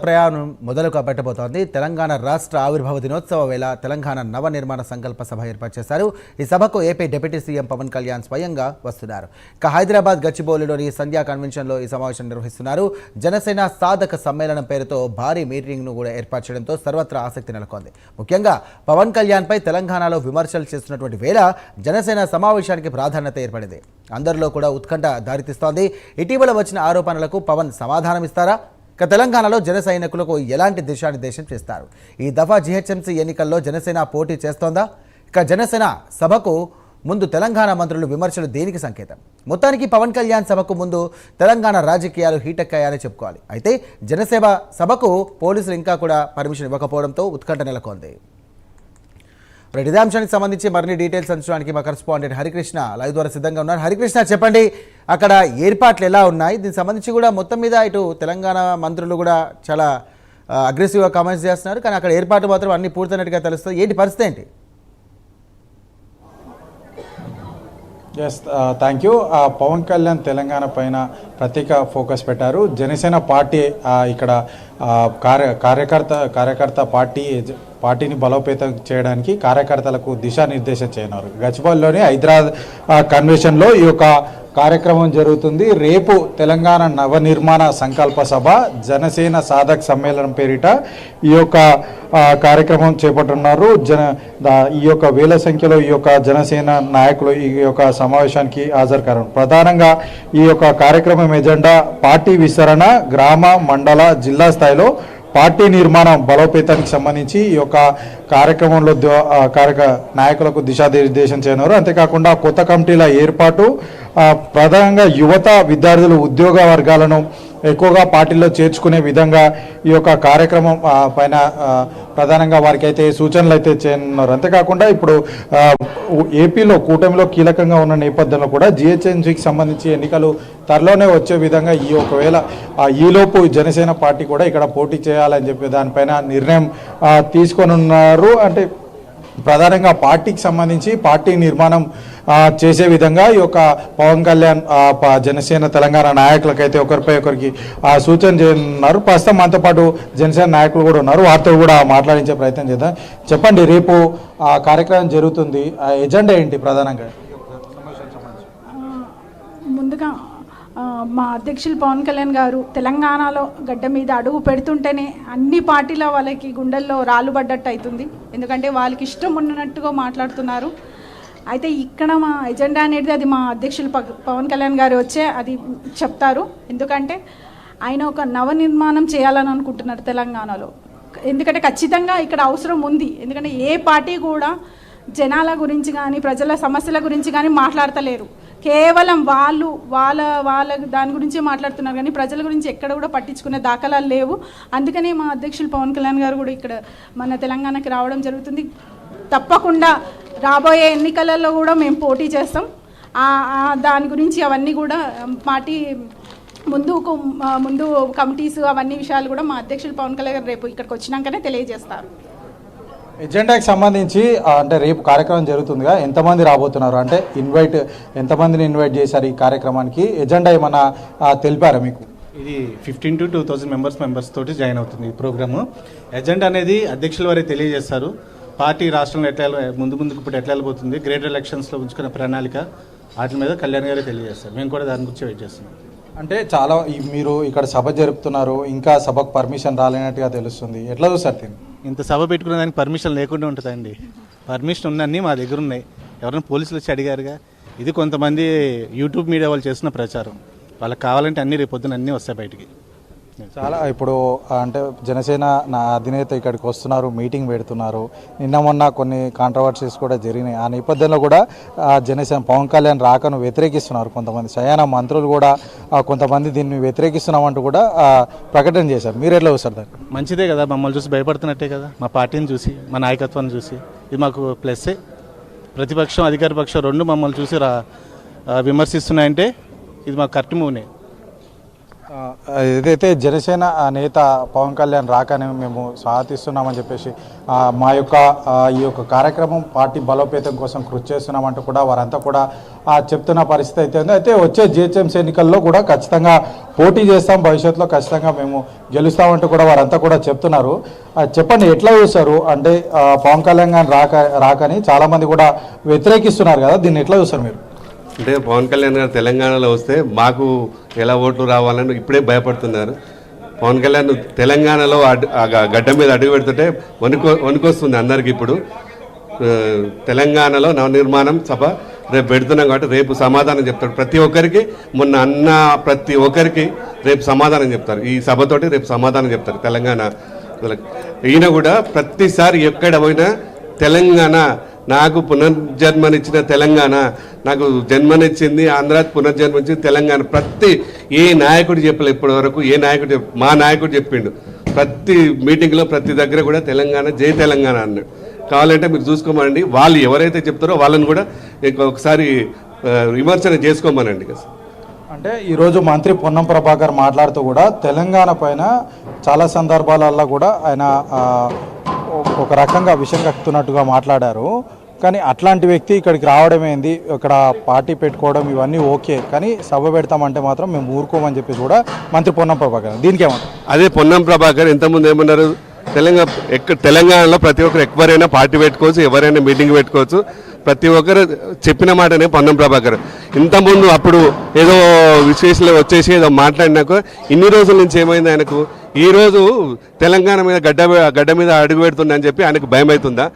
ప్రయాణం మొదలు పెట్టబోతోంది. తెలంగాణ రాష్ట్ర ఆవిర్భావ దినోత్సవ వేళ తెలంగాణ నవ నిర్మాణ సంకల్ప సభ ఏర్పాటు చేశారు. ఈ సభకు AP deputy CM Pawan Kalyan స్వయంగా వస్తున్నారు. ఇక హైదరాబాద్ గచ్చిబౌలిలోని సంధ్యా కన్వెన్షన్లో ఈ సమావేశం నిర్వహిస్తున్నారు. జనసేన సాధక సమ్మేళనం పేరుతో భారీ మీటింగ్ను కూడా ఏర్పాటు చేయడంతో సర్వత్రా ఆసక్తి నెలకొంది. ముఖ్యంగా పవన్ కళ్యాణ్పై తెలంగాణలో విమర్శలు చేస్తున్నటువంటి వేళ జనసేన సమావేశానికి ప్రాధాన్యత ఏర్పడింది. అందరిలో కూడా ఉత్కంఠ దారితీస్తోంది. ఇటీవల వచ్చిన ఆరోపణలకు పవన్ సమాధానమిస్తారా? ఇక తెలంగాణలో జన సైనికులకు ఎలాంటి దిశానిర్దేశం చేస్తారు? ఈ దఫా జీహెచ్ఎంసీ ఎన్నికల్లో జనసేన పోటీ చేస్తోందా? ఇక జనసేన సభకు ముందు తెలంగాణ మంత్రులు విమర్శలు దేనికి సంకేతం? మొత్తానికి పవన్ కళ్యాణ్ సభకు ముందు తెలంగాణ రాజకీయాలు హీటెక్కాయని చెప్పుకోవాలి. అయితే జనసేన సభకు పోలీసులు ఇంకా కూడా పర్మిషన్ ఇవ్వకపోవడంతో ఉత్కంఠ నెలకొంది. ఇదే అంశానికి సంబంధించి మరిన్ని డీటెయిల్స్ అందించడానికి మా కరెస్పాండెంట్ హరికృష్ణ లైవ్ ద్వారా సిద్ధంగా ఉన్నారు. హరికృష్ణ, చెప్పండి, అక్కడ ఏర్పాట్లు ఎలా ఉన్నాయి? దీనికి సంబంధించి కూడా మొత్తం మీద ఇటు తెలంగాణ మంత్రులు కూడా చాలా అగ్రెసివ్గా కామెంట్స్ చేస్తున్నారు, కానీ అక్కడ ఏర్పాటు మాత్రం అన్ని పూర్తయినట్టుగా తెలుస్తుంది. ఏంటి పరిస్థితి ఏంటి? Yes, thank you. Pawan Kalyan Telangana పైన ప్రత్యేక ఫోకస్ పెట్టారు. జనసేన పార్టీ ఇక్కడ కార్యకర్త పార్టీని బలోపేతం చేయడానికి కార్యకర్తలకు దిశానిర్దేశం చేయనున్నారు. గచ్చిబౌలిలోని హైదరాబాద్ కన్వెన్షన్లో ఈ యొక్క కార్యక్రమం జరుగుతుంది. రేపు తెలంగాణ నవనిర్మాణ సంకల్ప సభ జనసేన సాధక సమ్మేళనం పేరిట ఈ యొక్క కార్యక్రమం చేపట్టున్నారు. ఈ యొక్క వేల సంఖ్యలో ఈ యొక్క జనసేన నాయకులు ఈ యొక్క సమావేశానికి హాజరు కానున్నారు. ప్రధానంగా ఈ యొక్క కార్యక్రమం ఎజెండా పార్టీ విస్తరణ, గ్రామ, మండల, జిల్లా స్థాయిలో పార్టీ నిర్మాణం బలోపేతానికి సంబంధించి ఈ యొక్క కార్యక్రమంలో నాయకులకు దిశానిర్దేశం చేయనున్నారు. అంతేకాకుండా కొత్త కమిటీల ఏర్పాటు, ప్రధానంగా యువత, విద్యార్థులు, ఉద్యోగ వర్గాలను ఎక్కువగా పార్టీలో చేర్చుకునే విధంగా ఈ యొక్క కార్యక్రమం పైన ప్రధానంగా వారికి అయితే సూచనలు అయితే చేయనున్నారు. అంతేకాకుండా ఇప్పుడు ఏపీలో కూటమిలో కీలకంగా ఉన్న నేపథ్యంలో కూడా జిహెచ్ఎంసీకి సంబంధించి ఎన్నికలు త్వరలోనే వచ్చే విధంగా ఒకవేళ ఈలోపు జనసేన పార్టీ కూడా ఇక్కడ పోటీ చేయాలని చెప్పి దానిపైన నిర్ణయం తీసుకొనున్నారు. అంటే ప్రధానంగా పార్టీకి సంబంధించి పార్టీ నిర్మాణం చేసే విధంగా ఈ యొక్క పవన్ కళ్యాణ్ జనసేన తెలంగాణ నాయకులకైతే ఒకరిపై ఒకరికి సూచన చేయనున్నారు. ప్రస్తుతం మనతో పాటు జనసేన నాయకులు కూడా ఉన్నారు, వారితో కూడా మాట్లాడించే ప్రయత్నం చేద్దాం. చెప్పండి, రేపు కార్యక్రమం జరుగుతుంది, ఎజెండా ఏంటి ప్రధానంగా? ముందుగా మా అధ్యక్షులు పవన్ కళ్యాణ్ గారు తెలంగాణలో గడ్డ మీద అడుగు పెడుతుంటేనే అన్ని పార్టీల వాళ్ళకి గుండెల్లో రాళ్ళు పడ్డట్టు అవుతుంది. ఎందుకంటే వాళ్ళకి ఇష్టం ఉన్నట్టుగా మాట్లాడుతున్నారు. అయితే ఇక్కడ మా ఎజెండా అనేది అది మా అధ్యక్షులు పవన్ కళ్యాణ్ గారు వచ్చే అది చెప్తారు. ఎందుకంటే ఆయన ఒక నవనిర్మాణం చేయాలని అనుకుంటున్నారు తెలంగాణలో. ఎందుకంటే ఖచ్చితంగా ఇక్కడ అవసరం ఉంది. ఎందుకంటే ఏ పార్టీ కూడా జనాల గురించి కానీ ప్రజల సమస్యల గురించి కానీ మాట్లాడతలేరు. కేవలం వాళ్ళ దాని గురించే మాట్లాడుతున్నారు, కానీ ప్రజల గురించి ఎక్కడ కూడా పట్టించుకునే దాఖలాలు లేవు. అందుకనే మా అధ్యక్షులు పవన్ కళ్యాణ్ గారు కూడా ఇక్కడ మన తెలంగాణకి రావడం జరుగుతుంది. తప్పకుండా రాబోయే ఎన్నికలలో కూడా మేము పోటీ చేస్తాం. దాని గురించి అవన్నీ కూడా పార్టీ ముందు కమిటీస్ అవన్నీ విషయాలు కూడా మా అధ్యక్షులు పవన్ కళ్యాణ్ గారు రేపు ఇక్కడికి వచ్చినాకనే తెలియజేస్తారు. ఎజెండాకి సంబంధించి అంటే రేపు కార్యక్రమం జరుగుతుందిగా, ఎంతమంది రాబోతున్నారు? అంటే ఎంతమందిని ఇన్వైట్ చేశారు ఈ కార్యక్రమానికి? ఎజెండా ఏమన్నా తెలిపారా మీకు? ఇది 15 to 2000 మెంబర్స్ తోటి జాయిన్ అవుతుంది ఈ ప్రోగ్రాము. ఎజెండా అనేది అధ్యక్షుల వారే తెలియజేస్తారు. పార్టీ రాష్ట్రంలో ముందుకు ఇప్పుడు ఎట్లా వెళ్ళబోతుంది, గ్రేటర్ ఎలక్షన్స్లో ఉంచుకున్న ప్రణాళిక వాటి మీద కళ్యాణ్ గారే తెలియజేస్తారు. మేము కూడా దాని గురించి వెయిట్ చేస్తున్నాం. అంటే చాలా మీరు ఇక్కడ సభ జరుపుతున్నారు, ఇంకా సభకు పర్మిషన్ రాలేనట్టుగా తెలుస్తుంది, ఎట్లా చూస్తారు దీన్ని? ఇంత సభ పెట్టుకునే దానికి పర్మిషన్ లేకుండా ఉంటుందండి. పర్మిషన్ ఉన్నన్నీ మా దగ్గర ఉన్నాయి. ఎవరైనా పోలీసులు వచ్చి అడిగారుగా. ఇది కొంతమంది యూట్యూబ్ మీడియా వాళ్ళు చేస్తున్న ప్రచారం. వాళ్ళకి కావాలంటే అన్నీ రేపొద్దున అన్నీ వస్తాయి బయటికి. చాలా ఇప్పుడు అంటే జనసేన నా అధినేత ఇక్కడికి వస్తున్నారు, మీటింగ్ పెడుతున్నారు. నిన్న మొన్న కొన్ని కాంట్రవర్సీస్ కూడా జరిగినాయి. ఆ నేపథ్యంలో కూడా జనసేన పవన్ కళ్యాణ్ రాకను వ్యతిరేకిస్తున్నారు కొంతమంది. సయాన మంత్రులు కూడా కొంతమంది దీన్ని వ్యతిరేకిస్తున్నామంటూ కూడా ప్రకటన చేశారు. మీరు ఎట్లా చూస్తారు దాన్ని? మంచిదే కదా, మమ్మల్ని చూసి భయపడుతున్నట్టే కదా. మా పార్టీని చూసి, మా నాయకత్వాన్ని చూసి ఇది మాకు ప్లస్సే. ప్రతిపక్షం అధికార పక్షం రెండు మమ్మల్ని చూసి విమర్శిస్తున్నాయంటే ఇది మాకు కరెక్ట్ మూవ్నే. ఏదైతే జనసేన నేత పవన్ కళ్యాణ్ రాకని మేము స్వాగతిస్తున్నామని చెప్పేసి మా యొక్క ఈ యొక్క కార్యక్రమం పార్టీ బలోపేతం కోసం కృషి చేస్తున్నామంటూ కూడా వారంతా కూడా చెప్తున్న పరిస్థితి అయితే ఉంది. అయితే వచ్చే జిహెచ్ఎంసీ ఎన్నికల్లో కూడా ఖచ్చితంగా పోటీ చేస్తాం, భవిష్యత్తులో ఖచ్చితంగా మేము గెలుస్తామంటూ కూడా వారంతా కూడా చెప్తున్నారు. చెప్పండి, ఎట్లా చూస్తారు అంటే పవన్ కళ్యాణ్ గారు రాకని చాలామంది కూడా వ్యతిరేకిస్తున్నారు కదా, దీన్ని ఎట్లా చూస్తారు మీరు? అంటే పవన్ కళ్యాణ్ గారు తెలంగాణలో వస్తే మాకు ఎలా ఓట్లు రావాలని ఇప్పుడే భయపడుతున్నారు. పవన్ కళ్యాణ్ తెలంగాణలో గడ్డ మీద అడుగు పెడుతుంటే వణుకొస్తుంది అందరికి. ఇప్పుడు తెలంగాణలో నవనిర్మాణం సభ రేపు పెడుతున్నాం కాబట్టి రేపు సమాధానం చెప్తాడు ప్రతి ఒక్కరికి. మొన్న అన్న ప్రతి ఒక్కరికి రేపు సమాధానం చెప్తారు. ఈ సభతోటి రేపు సమాధానం చెప్తారు తెలంగాణ. ఈయన కూడా ప్రతిసారి ఎక్కడ పోయినా తెలంగాణ నాకు పునర్జన్మనిచ్చిన తెలంగాణ, నాకు జన్మనిచ్చింది ఆంధ్ర, పునర్జన్మనిచ్చింది తెలంగాణ. ప్రతి ఏ నాయకుడు చెప్పలే ఇప్పటి వరకు, ఏ నాయకుడు మా నాయకుడు చెప్పిండు ప్రతి మీటింగ్లో ప్రతి దగ్గర కూడా తెలంగాణ, జై తెలంగాణ అన్నాడు. కావాలంటే మీరు చూసుకోమనండి, వాళ్ళు ఎవరైతే చెప్తారో వాళ్ళని కూడా ఒకసారి విమర్శన చేసుకోమనండి. అంటే ఈరోజు మంత్రి పొన్నం ప్రభాకర్ మాట్లాడుతూ కూడా తెలంగాణ పైన చాలా సందర్భాలలో కూడా ఆయన ఒక రకంగా విషయం కక్కుతున్నట్టుగా మాట్లాడారు. కానీ అట్లాంటి వ్యక్తి ఇక్కడికి రావడం ఏంది, ఇక్కడ పార్టీ పెట్టుకోవడం ఇవన్నీ ఓకే, కానీ సభ పెడతామంటే మాత్రం మేము ఊరుకోమని చెప్పేసి కూడా మంత్రి పొన్నం ప్రభాకర్. దీనికి ఏమంటారు? అదే పొన్నం ప్రభాకర్ ఇంతకుముందు ఏమన్నారు, తెలంగాణలో ప్రతి ఒక్కరు ఎవరైనా పార్టీ పెట్టుకోవచ్చు, ఎవరైనా మీటింగ్ పెట్టుకోవచ్చు, ప్రతి ఒక్కరు చెప్పిన మాటనే పొన్నం ప్రభాకర్. ఇంతకుముందు అప్పుడు ఏదో విశేషాలు వచ్చేసి ఏదో మాట్లాడినాక ఇన్ని రోజుల నుంచి ఏమైంది ఆయనకు, ఈరోజు తెలంగాణ మీద గడ్డ మీద అడుగు పెడుతుందని చెప్పి ఆయనకు భయం అవుతుందా?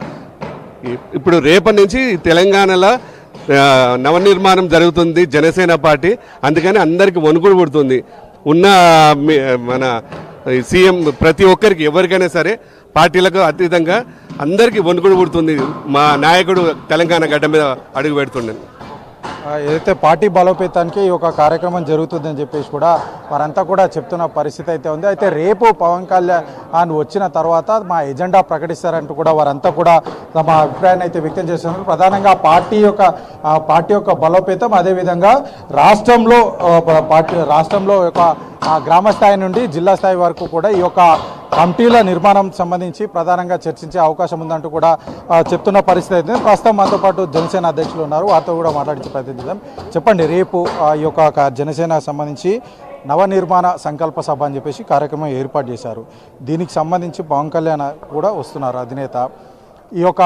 ఇప్పుడు రేపటి నుంచి తెలంగాణలో నవనిర్మాణం జరుగుతుంది జనసేన పార్టీ, అందుకని అందరికీ వణుకుడు పుడుతుంది. ఉన్న మన సీఎం ప్రతి ఒక్కరికి ఎవరికైనా సరే పార్టీలకు అతీతంగా అందరికీ వణుకుడు పుడుతుంది. మా నాయకుడు తెలంగాణ గడ్డ మీద అడుగు పెడుతుండే. ఏదైతే పార్టీ బలోపేతానికి ఈ ఒక కార్యక్రమం జరుగుతుందని చెప్పేసి కూడా వారంతా కూడా చెప్తున్న పరిస్థితి అయితే ఉంది. అయితే రేపు పవన్ కళ్యాణ్ వచ్చిన తర్వాత మా ఎజెండా ప్రకటిస్తారంటూ కూడా వారంతా కూడా తమ అభిప్రాయాన్ని అయితే వ్యక్తం చేస్తున్నారు. ప్రధానంగా పార్టీ యొక్క బలోపేతం, అదేవిధంగా రాష్ట్రంలో యొక్క గ్రామ స్థాయి నుండి జిల్లా స్థాయి వరకు కూడా ఈ యొక్క కమిటీల నిర్మాణం సంబంధించి ప్రధానంగా చర్చించే అవకాశం ఉందంటూ కూడా చెప్తున్న పరిస్థితి అయితే. ప్రస్తుతం మనతో పాటు జనసేన అధ్యక్షులు ఉన్నారు, వారితో కూడా మాట్లాడించే ప్రయత్నం చేద్దాం. చెప్పండి, రేపు ఈ యొక్క జనసేన సంబంధించి నవనిర్మాణ సంకల్ప సభ అని చెప్పేసి కార్యక్రమం ఏర్పాటు చేశారు. దీనికి సంబంధించి పవన్ కళ్యాణ్ కూడా వస్తున్నారు అధినేత. ఈ యొక్క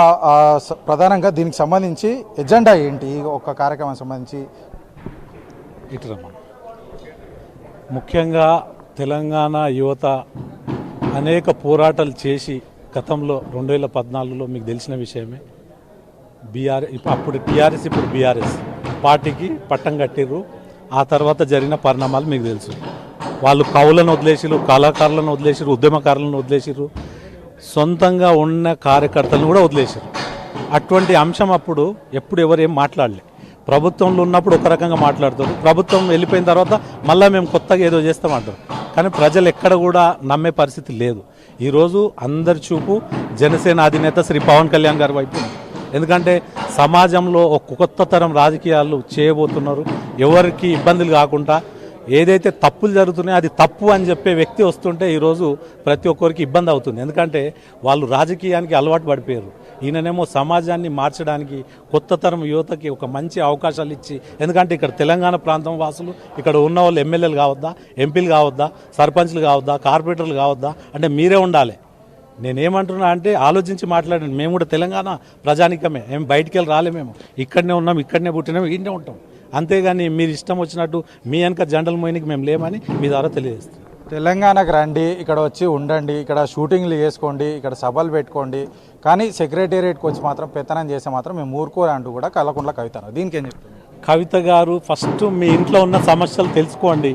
ప్రధానంగా దీనికి సంబంధించి ఎజెండా ఏంటి, ఈ ఒక కార్యక్రమం సంబంధించి? ముఖ్యంగా తెలంగాణ యువత అనేక పోరాటాలు చేసి గతంలో 2014లో మీకు తెలిసిన విషయమే అప్పుడు టీఆర్ఎస్ ఇప్పుడు బీఆర్ఎస్ పార్టీకి పట్టం కట్టిర్రు. ఆ తర్వాత జరిగిన పరిణామాలు మీకు తెలుసు. వాళ్ళు కవులను వదిలేసిరు, కళాకారులను వదిలేసిరు, ఉద్యమకారులను వదిలేసిరు, సొంతంగా ఉన్న కార్యకర్తలను కూడా వదిలేసిరు. అటువంటి అంశం అప్పుడు ఎప్పుడు ఎవరు ఏం మాట్లాడలే. ప్రభుత్వంలో ఉన్నప్పుడు ఒక రకంగా మాట్లాడుతారు, ప్రభుత్వం వెళ్ళిపోయిన తర్వాత మళ్ళీ మేము కొత్తగా ఏదో చేస్తామంటారు. కానీ ప్రజలు ఎక్కడ కూడా నమ్మే పరిస్థితి లేదు. ఈరోజు అందరి చూపు జనసేన అధినేత శ్రీ పవన్ కళ్యాణ్ గారి వైపు. ఎందుకంటే సమాజంలో ఒక కొత్త తరం రాజకీయాలు చేయబోతున్నారు. ఎవరికి ఇబ్బందులు కాకుండా ఏదైతే తప్పులు జరుగుతున్నాయో అది తప్పు అని చెప్పే వ్యక్తి వస్తుంటే ఈరోజు ప్రతి ఒక్కరికి ఇబ్బంది అవుతుంది. ఎందుకంటే వాళ్ళు రాజకీయానికి అలవాటు పడిపోయారు. ఈయననేమో సమాజాన్ని మార్చడానికి కొత్త తరం యువతకి ఒక మంచి అవకాశాలు ఇచ్చి, ఎందుకంటే ఇక్కడ తెలంగాణ ప్రాంతం వాసులు ఇక్కడ ఉన్న వాళ్ళు ఎమ్మెల్యేలు కావద్దా, ఎంపీలు కావద్దా, సర్పంచ్లు కావద్దా, కార్పొరేటర్లు కావద్దా అంటే మీరే ఉండాలి. నేనేమంటున్నా అంటే ఆలోచించి మాట్లాడండి. మేము కూడా తెలంగాణ ప్రజానికమే, ఏం బయటికి వెళ్ళి రాలే, మేము ఇక్కడనే ఉన్నాం, ఇక్కడనే పుట్టినాము, ఇక్కడనే ఉంటాం. అంతేగాని మీరు ఇష్టం వచ్చినట్టు మీ వెనక జెండల మోయినికి మేము లేమని మీ ద్వారా తెలియజేస్తాం. తెలంగాణకు రండి, ఇక్కడ వచ్చి ఉండండి, ఇక్కడ షూటింగ్లు చేసుకోండి, ఇక్కడ సభలు పెట్టుకోండి, కానీ సెక్రటేరియట్కి వచ్చి మాత్రం పెత్తనం చేస్తే మాత్రం మేము ఊరుకోరు అంటూ కూడా కలకుంట్ల కవిత. దీనికి ఏం చెప్తారు? కవిత గారు, ఫస్ట్ మీ ఇంట్లో ఉన్న సమస్యలు తెలుసుకోండి.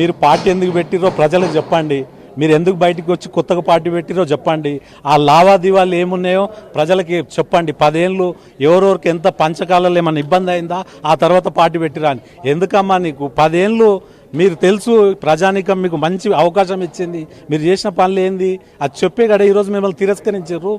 మీరు పార్టీ ఎందుకు పెట్టిరో ప్రజలకు చెప్పండి. మీరు ఎందుకు బయటికి వచ్చి కొత్తగా పార్టీ పెట్టిరో చెప్పండి. ఆ లావాదేవీలు ఏమున్నాయో ప్రజలకి చెప్పండి. 10 ఏళ్ళు ఎవరెవరికి ఎంత పంచకాలలో ఏమన్నా ఇబ్బంది అయిందా, ఆ తర్వాత పార్టీ పెట్టిరా అని. ఎందుకమ్మా నీకు 10 ఏళ్ళు మీరు తెలుసు, ప్రజానికం మీకు మంచి అవకాశం ఇచ్చింది, మీరు చేసిన పనులు ఏంది అది చెప్పే కదా ఈరోజు మిమ్మల్ని తిరస్కరించారు.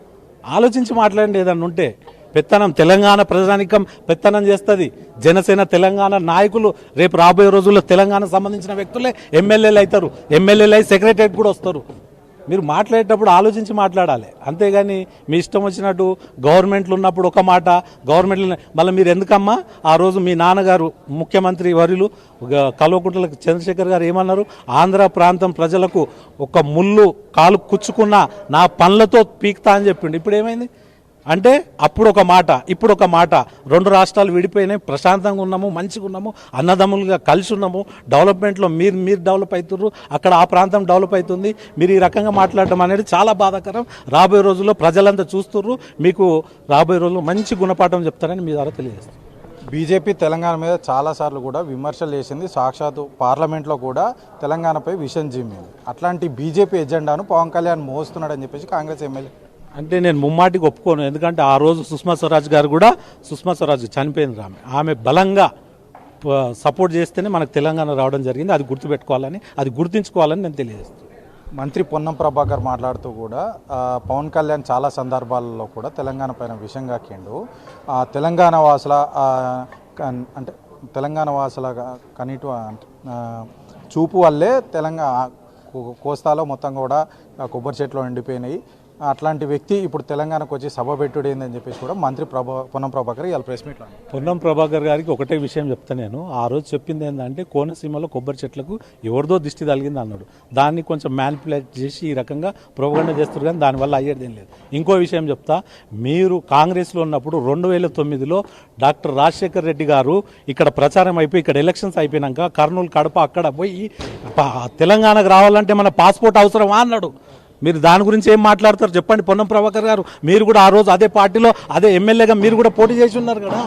ఆలోచించి మాట్లాడండి ఏదన్నా ఉంటే. పెత్తనం తెలంగాణ ప్రజానికం పెత్తనం చేస్తుంది. జనసేన తెలంగాణ నాయకులు రేపు రాబోయే రోజుల్లో తెలంగాణ సంబంధించిన వ్యక్తులే ఎమ్మెల్యేలు అవుతారు, ఎమ్మెల్యేలు అయి సెక్రటరియట్ కూడా వస్తారు. మీరు మాట్లాడేటప్పుడు ఆలోచించి మాట్లాడాలి, అంతేగాని మీ ఇష్టం వచ్చినట్టు గవర్నమెంట్లు ఉన్నప్పుడు ఒక మాట, గవర్నమెంట్లు మళ్ళీ మీరు ఎందుకమ్మా ఆ రోజు మీ నాన్నగారు ముఖ్యమంత్రి వర్యులు కల్వకుంట్ల చంద్రశేఖర్ గారు ఏమన్నారు, ఆంధ్ర ప్రాంతం ప్రజలకు ఒక ముళ్ళు కాలు కుచ్చుకున్న నా పనులతో పీక్తా అని చెప్పిండు. ఇప్పుడు ఏమైంది అంటే అప్పుడు ఒక మాట ఇప్పుడు ఒక మాట, రెండు రాష్ట్రాలు విడిపోయినాయి, ప్రశాంతంగా ఉన్నాము, మంచిగా ఉన్నాము, అన్నదమ్ములుగా కలిసి ఉన్నాము, డెవలప్మెంట్లో మీరు డెవలప్ అవుతుర్రు, అక్కడ ఆ ప్రాంతం డెవలప్ అవుతుంది. మీరు ఈ రకంగా మాట్లాడటం అనేది చాలా బాధాకరం. రాబోయే రోజుల్లో ప్రజలంతా చూస్తుర్రు, మీకు రాబోయే రోజుల్లో మంచి గుణపాఠం చెప్తారని మీ ద్వారా తెలియజేస్తారు. బీజేపీ తెలంగాణ మీద చాలాసార్లు కూడా విమర్శలు చేసింది, సాక్షాత్తు పార్లమెంట్లో కూడా తెలంగాణపై విషం జిమ్మింది. అట్లాంటి బీజేపీ ఎజెండాను పవన్ కళ్యాణ్ మోస్తున్నాడని చెప్పేసి కాంగ్రెస్ ఎమ్మెల్యే అంటే నేను ముమ్మాటికి ఒప్పుకోను, ఎందుకంటే ఆ రోజు సుష్మా స్వరాజ్ గారు కూడా సుష్మా స్వరాజ్ చనిపోయింది, ఆమె బలంగా సపోర్ట్ చేస్తేనే మనకు తెలంగాణ రావడం జరిగింది. అది గుర్తుపెట్టుకోవాలని, అది గుర్తుంచుకోవాలని నేను తెలియజేస్తాను. మంత్రి పొన్నం ప్రభాకర్ మాట్లాడుతూ కూడా పవన్ కళ్యాణ్ చాలా సందర్భాలలో కూడా తెలంగాణ పైన విషయం కాకిండు. తెలంగాణ వాసుల అంటే తెలంగాణ వాసుల కనీటు చూపు వల్లే తెలంగాణ కోస్తాలో మొత్తం కూడా కొబ్బరి చెట్లు ఎండిపోయినాయి. అట్లాంటి వ్యక్తి ఇప్పుడు తెలంగాణకు వచ్చి సభ పెట్టుడు ఏందని చెప్పేసి కూడా మంత్రి పొన్నం ప్రభాకర్ ఇవాళ ప్రెస్ మీట్లో పొన్నం ప్రభాకర్ గారికి ఒకటే విషయం చెప్తా నేను. ఆ రోజు చెప్పింది ఏంటంటే కోనసీమలో కొబ్బరి చెట్లకు ఎవరిదో దిష్టి తగిలింది అన్నాడు. దాన్ని కొంచెం మ్యానిపులేట్ చేసి ఈ రకంగా ప్రోపగండా చేస్తారు, కానీ దానివల్ల అయ్యేది ఏం లేదు. ఇంకో విషయం చెప్తా, మీరు కాంగ్రెస్లో ఉన్నప్పుడు 2009లో డాక్టర్ రాజశేఖర్ రెడ్డి గారు ఇక్కడ ప్రచారం అయిపోయి ఇక్కడ ఎలక్షన్స్ అయిపోయినాక కర్నూలు కడప అక్కడ పోయి తెలంగాణకు రావాలంటే మన పాస్పోర్ట్ అవసరమా అన్నాడు. మీరు దాని గురించి ఏం మాట్లాడతారు చెప్పండి పొన్నం ప్రభాకర్ గారు. మీరు కూడా ఆ రోజు అదే పార్టీలో అదే ఎమ్మెల్యేగా మీరు కూడా పోటీ చేసి ఉన్నారు కదా.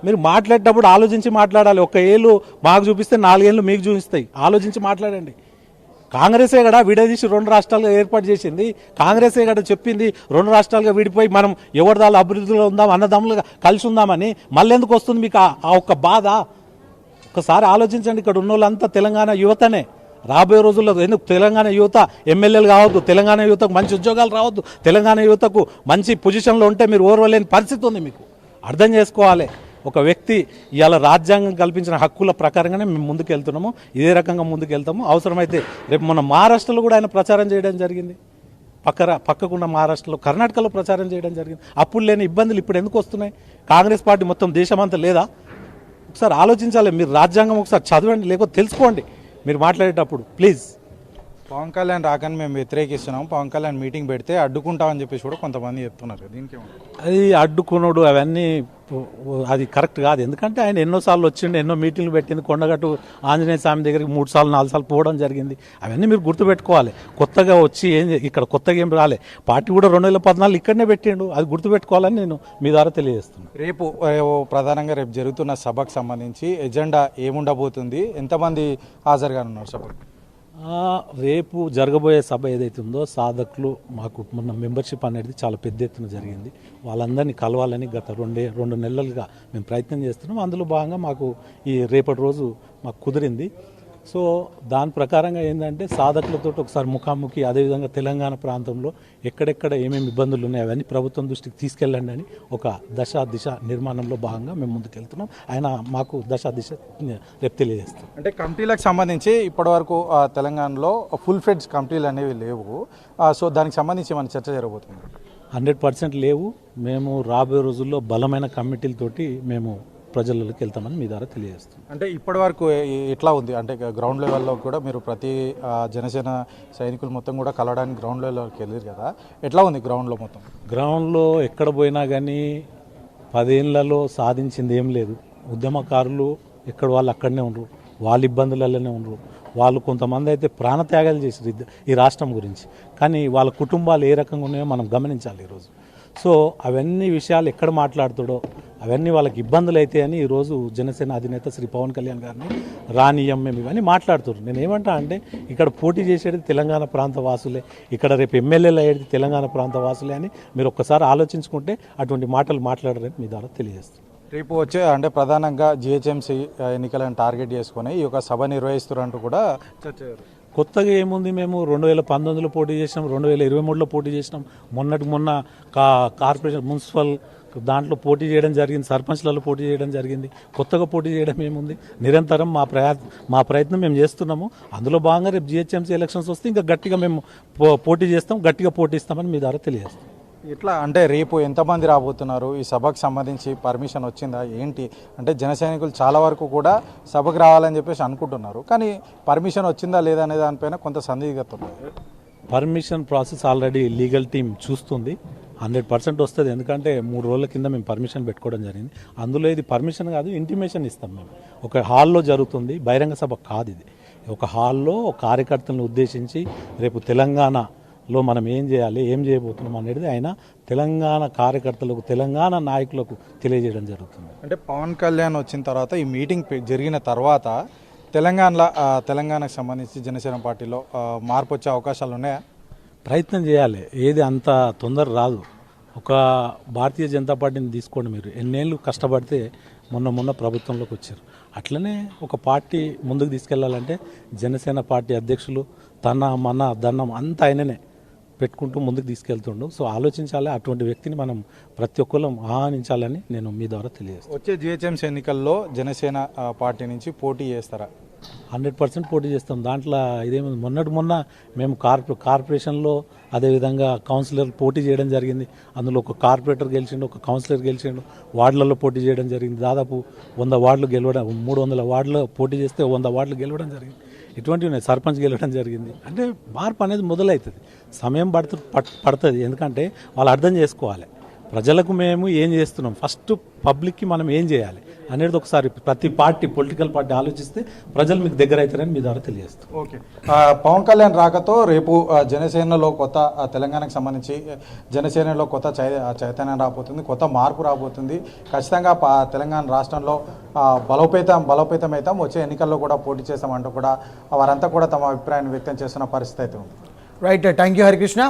మీరు మాట్లాడేటప్పుడు ఆలోచించి మాట్లాడాలి. 1 ఏళ్ళు మాకు చూపిస్తే 4 ఏళ్ళు మీకు చూపిస్తాయి. ఆలోచించి మాట్లాడండి. కాంగ్రెసే కదా విడదీసి 2 రాష్ట్రాలుగా ఏర్పాటు చేసింది. కాంగ్రెసే కదా చెప్పింది 2 రాష్ట్రాలుగా విడిపోయి మనం ఎవరిదాళ్ళు అభివృద్ధిలో ఉందాం, అన్నదమ్ములుగా కలిసి ఉందామని. మళ్ళీ ఎందుకు వస్తుంది మీకు ఆ ఒక్క బాధ? ఒకసారి ఆలోచించండి. ఇక్కడ ఉన్న వాళ్ళంతా తెలంగాణ యువతనే. రాబోయే రోజుల్లో ఎందుకు తెలంగాణ యువత ఎమ్మెల్యేలు కావద్దు, తెలంగాణ యువతకు మంచి ఉద్యోగాలు రావద్దు, తెలంగాణ యువతకు మంచి పొజిషన్లో ఉంటే మీరు ఓర్వలేని పరిస్థితి ఉంది. మీకు అర్థం చేసుకోవాలి. ఒక వ్యక్తి ఇవాళ రాజ్యాంగం కల్పించిన హక్కుల ప్రకారంగానే మేము ముందుకు వెళ్తున్నాము, ఇదే రకంగా ముందుకు వెళ్తాము. అవసరమైతే రేపు మన మహారాష్ట్రలో కూడా ఆయన ప్రచారం చేయడం జరిగింది. పక్కకున్న మహారాష్ట్రలో, కర్ణాటకలో ప్రచారం చేయడం జరిగింది. అప్పుడు లేని ఇబ్బందులు ఇప్పుడు ఎందుకు వస్తున్నాయి? కాంగ్రెస్ పార్టీ మొత్తం దేశమంతా లేదా? ఒకసారి ఆలోచించాలి. మీరు రాజ్యాంగం ఒకసారి చదవండి, లేకపోతే తెలుసుకోండి మీరు మాట్లాడేటప్పుడు ప్లీజ్. పవన్ కళ్యాణ్ రాకని మేము వ్యతిరేకిస్తున్నాం, పవన్ కళ్యాణ్ మీటింగ్ పెడితే అడ్డుకుంటామని చెప్పేసి కూడా కొంతమంది చెప్తున్నారు. దీనికి అది అడ్డుకున్నాడు అవన్నీ అది కరెక్ట్ కాదు. ఎందుకంటే ఆయన ఎన్నోసార్లు వచ్చిండు, ఎన్నో మీటింగ్లు పెట్టింది. కొండగట్టు ఆంజనేయ స్వామి దగ్గరికి 3 సార్లు 4 సార్లు పోవడం జరిగింది. అవన్నీ మీరు గుర్తుపెట్టుకోవాలి. కొత్తగా వచ్చి ఇక్కడ కొత్తగా ఏం రాలే. పార్టీ కూడా 2014 ఇక్కడనే పెట్టిండు, అది గుర్తుపెట్టుకోవాలని నేను మీ ద్వారా తెలియజేస్తున్నాను. రేపు ప్రధానంగా రేపు జరుగుతున్న సభకు సంబంధించి ఎజెండా ఏముండబోతుంది, ఎంతమంది హాజరుగానున్నారు సభకు? రేపు జరగబోయే సభ ఏదైతే ఉందో సాధకులు మాకు మొన్న మెంబర్షిప్ అనేది చాలా పెద్ద ఎత్తున జరిగింది. వాళ్ళందరినీ కలవాలని గత 2 నెలలుగా మేము ప్రయత్నం చేస్తున్నాం. అందులో భాగంగా మాకు ఈ రేపటి రోజు మాకు కుదిరింది. సో దాని ప్రకారంగా ఏంటంటే సాధకులతో ఒకసారి ముఖాముఖి, అదేవిధంగా తెలంగాణ ప్రాంతంలో ఎక్కడెక్కడ ఏమేమి ఇబ్బందులు ఉన్నాయో అవన్నీ ప్రభుత్వం దృష్టికి తీసుకెళ్ళండి అని ఒక దిశ నిర్మాణంలో భాగంగా మేము ముందుకెళ్తున్నాం. ఆయన మాకు దిశ రేపు తెలియజేస్తాం. అంటే కమిటీలకు సంబంధించి ఇప్పటివరకు తెలంగాణలో ఫుల్ ఫ్లెడ్జ్ కమిటీలు అనేవి లేవు. సో దానికి సంబంధించి ఏమైనా చర్చ జరగబోతుంది? 100% లేవు. మేము రాబోయే రోజుల్లో బలమైన కమిటీలతోటి మేము ప్రజల్లోకి వెళ్తామని మీ ద్వారా తెలియజేస్తాం. అంటే ఇప్పటి వరకు ఎట్లా ఉంది? అంటే గ్రౌండ్ లెవెల్లో కూడా మీరు ప్రతి జనసేన సైనికులు మొత్తం కూడా కలవడానికి గ్రౌండ్ లెవెల్లోకి వెళ్ళారు కదా, ఎట్లా ఉంది గ్రౌండ్లో మొత్తం? గ్రౌండ్లో ఎక్కడ పోయినా కానీ 10 ఏళ్లలో సాధించింది ఏం లేదు. ఉద్యమకారులు ఎక్కడ వాళ్ళు అక్కడనే ఉండరు, వాళ్ళ ఇబ్బందులలోనే ఉండరు. వాళ్ళు కొంతమంది అయితే ప్రాణత్యాగాలు చేసారు ఈ రాష్ట్రం గురించి. కానీ వాళ్ళ కుటుంబాలు ఏ రకంగా ఉన్నాయో మనం గమనించాలి ఈరోజు. సో అవన్నీ విషయాలు ఎక్కడ మాట్లాడుతాడో అవన్నీ వాళ్ళకి ఇబ్బందులు అయితే అని ఈరోజు జనసేన అధినేత శ్రీ పవన్ కళ్యాణ్ గారిని రానియం మేము ఇవన్నీ మాట్లాడుతున్నారు. నేను ఏమంటా అంటే ఇక్కడ పోటీ చేసేది తెలంగాణ ప్రాంత వాసులే, ఇక్కడ రేపు ఎమ్మెల్యేలు అయ్యేది తెలంగాణ ప్రాంత వాసులే అని మీరు ఒక్కసారి ఆలోచించుకుంటే అటువంటి మాటలు మాట్లాడరని మీ ద్వారా తెలియజేస్తుంది. రేపు వచ్చే అంటే ప్రధానంగా జిహెచ్ఎంసీ ఎన్నికలను టార్గెట్ చేసుకుని ఈ యొక్క సభ నిర్వహిస్తున్నట్టు కూడా చర్చ. కొత్తగా ఏముంది? మేము 2019లో పోటీ చేసినాం, 2023లో పోటీ చేసినాం. మొన్న కార్పొరేషన్ మున్సిపల్ దాంట్లో పోటీ చేయడం జరిగింది, సర్పంచ్లలో పోటీ చేయడం జరిగింది. కొత్తగా పోటీ చేయడం ఏముంది, నిరంతరం మా ప్రయత్నం మేము చేస్తున్నాము. అందులో భాగంగా రేపు జిహెచ్ఎంసీ ఎలక్షన్స్ వస్తే ఇంకా గట్టిగా మేము పోటీ చేస్తాం, గట్టిగా పోటీ ఇస్తామని మీ ద్వారా తెలియజేస్తాం. ఇట్లా అంటే రేపు ఎంతమంది రాబోతున్నారు, ఈ సభకు సంబంధించి పర్మిషన్ వచ్చిందా ఏంటి? అంటే జన సైనికులు చాలా వరకు కూడా సభకు రావాలని చెప్పేసి అనుకుంటున్నారు, కానీ పర్మిషన్ వచ్చిందా లేదా అనే దానిపైన కొంత సందిగ్ధత ఉంది. Permission process already legal team చూస్తుంది. 100% వస్తుంది. ఎందుకంటే 3 రోజుల కింద మేము పర్మిషన్ పెట్టుకోవడం జరిగింది. అందులో ఇది పర్మిషన్ కాదు, ఇంటిమేషన్ ఇస్తాం మేము. ఒక హాల్లో జరుగుతుంది, బహిరంగ సభ కాదు ఇది. ఒక హాల్లో కార్యకర్తలను ఉద్దేశించి రేపు తెలంగాణలో మనం ఏం చేయాలి, ఏం చేయబోతున్నాం అనేది ఆయన తెలంగాణ కార్యకర్తలకు, తెలంగాణ నాయకులకు తెలియజేయడం జరుగుతుంది. అంటే పవన్ కళ్యాణ్ వచ్చిన తర్వాత, ఈ మీటింగ్ జరిగిన తర్వాత తెలంగాణకు సంబంధించి జనసేన పార్టీలో మార్పు వచ్చే అవకాశాలు ఉన్నాయా? ప్రయత్నం చేయాలి. ఏది అంత తొందర రాదు. ఒక భారతీయ జనతా పార్టీని తీసుకోండి, మీరు ఎన్నేళ్ళు కష్టపడితే మొన్న ప్రభుత్వంలోకి వచ్చారు. అట్లనే ఒక పార్టీ ముందుకు తీసుకెళ్లాలంటే జనసేన పార్టీ అధ్యక్షులు మన దన్నం అంతా ఆయననే పెట్టుకుంటూ ముందుకు తీసుకెళ్తుండు. సో ఆలోచించాలి, అటువంటి వ్యక్తిని మనం ప్రతి ఒక్కరు ఆహ్వానించాలని నేను మీ ద్వారా తెలియజేస్తాను. వచ్చే జిహెచ్ఎంసీ ఎన్నికల్లో జనసేన పార్టీ నుంచి పోటీ చేస్తారా? 100% పోటీ చేస్తాం. దాంట్లో ఇదేమి మొన్న మేము కార్పొరేషన్లో అదేవిధంగా కౌన్సిలర్ పోటీ చేయడం జరిగింది. అందులో ఒక కార్పొరేటర్ గెలిచిండు, ఒక కౌన్సిలర్ గెలిచిండు. వార్డులలో పోటీ చేయడం జరిగింది. దాదాపు 100 వార్డులు గెలవడం, 300 వార్డులో పోటీ చేస్తే 100 వార్డులు గెలవడం జరిగింది. ఇటువంటివి సర్పంచ్ గెలవడం జరిగింది. అంటే మార్పు అనేది మొదలవుతుంది, సమయం పడుతుంది. ఎందుకంటే వాళ్ళు అర్థం చేసుకోవాలి ప్రజలకు మేము ఏం చేస్తున్నాం, ఫస్ట్ పబ్లిక్కి మనం ఏం చేయాలి అనేది ఒకసారి ప్రతి పార్టీ, పొలిటికల్ పార్టీ ఆలోచిస్తే ప్రజలు మీకు దగ్గర అవుతారని మీ ద్వారా తెలియజేస్తాం. ఓకే, పవన్ కళ్యాణ్ రాకతో రేపు జనసేనలో కొత్త, తెలంగాణకు సంబంధించి జనసేనలో కొత్త చైతన్యం రాబోతుంది, కొత్త మార్పు రాబోతుంది. ఖచ్చితంగా తెలంగాణ రాష్ట్రంలో బలోపేతం అవుతాం, వచ్చే ఎన్నికల్లో కూడా పోటీ చేస్తామంటూ కూడా వారంతా కూడా తమ అభిప్రాయాన్ని వ్యక్తం చేస్తున్న పరిస్థితి అయితే ఉంది. Right, thank you Harikrishna.